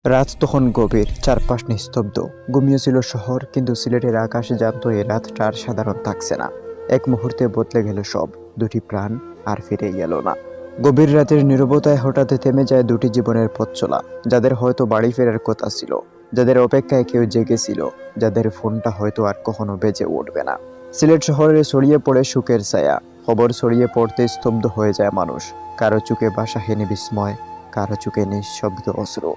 রাত তখন গভীর, চারপাশ নিস্তব্ধ। ঘুমিয়েছিল শহর, কিন্তু সিলেটের আকাশ জানতো এই রাতটা আর সাধারণ থাকছে না। এক মুহূর্তে বদলে গেল সব। দুটি প্রাণ আর ফিরে গেল না। গভীর রাতের নীরবতায় হঠাৎ থেমে যায় দুটি জীবনের পথ চলা, যাদের হয়তো বাড়ি ফেরার কথা ছিল, যাদের অপেক্ষায় কেউ জেগেছিল, যাদের ফোনটা হয়তো আর কখনো বেজে উঠবে না। সিলেট শহরে ছড়িয়ে পড়ে শোকের ছায়া। খবর ছড়িয়ে পড়তে স্তব্ধ হয়ে যায় মানুষ। কারো চোখে ভাষাহীন বিস্ময়, কারো চোখে নিঃশব্দ অশ্রু।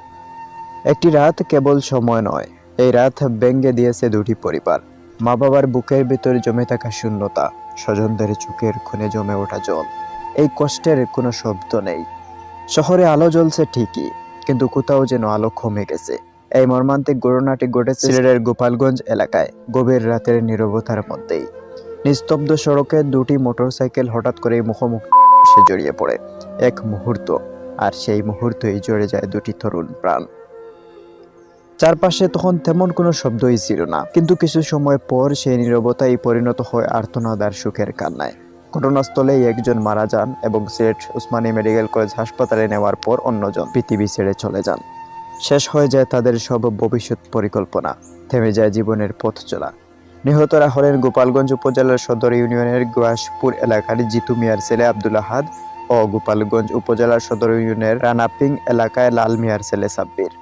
একটি রাত কেবল সময় নয়, এই রাত ভেঙে দিয়েছে দুটি পরিবার। মা বাবার বুকের ভিতর জমে থাকা শূন্যতা, স্বজনদের চোখের কোণে জমে ওঠা জল। এই কষ্টের কোনো শব্দ নেই। শহরে আলো জ্বলছে ঠিকই, কিন্তু কোথাও যেন আলো কমে গেছে। এই মর্মান্তিক ঘটনাটি ঘটেছে সিলেটের গোপালগঞ্জ এলাকায়, গভীর রাতের নীরবতার মধ্যেই। নিস্তব্ধ সড়কে দুটি মোটরসাইকেল হঠাৎ করে মুখোমুখি এসে জড়িয়ে পড়ে। এক মুহূর্ত, আর সেই মুহূর্তেই জড়ে যায় দুটি তরুণ প্রাণ। চারপাশে তখন তেমন কোনো শব্দই ছিল না, কিন্তু কিছু সময় পর সেই নীরবতাই পরিণত হয় আর্তনাদ আর সুখের কান্নায়। ঘটনাস্থলেই একজন মারা যান এবং সিলেট ওসমানী মেডিকেল কলেজ হাসপাতালে নেওয়ার পর অন্যজন পৃথিবী ছেড়ে চলে যান। শেষ হয়ে যায় তাদের সব ভবিষ্যৎ পরিকল্পনা, থেমে যায় জীবনের পথ চলা। নিহতরা হলেন গোপালগঞ্জ উপজেলার সদর ইউনিয়নের গুয়াসপুর এলাকার জিতু মিয়ার ছেলে আব্দুল আহাদ ও গোপালগঞ্জ উপজেলার সদর ইউনিয়নের রানাপিং এলাকায় লাল মিয়ার ছেলে সাব্বির।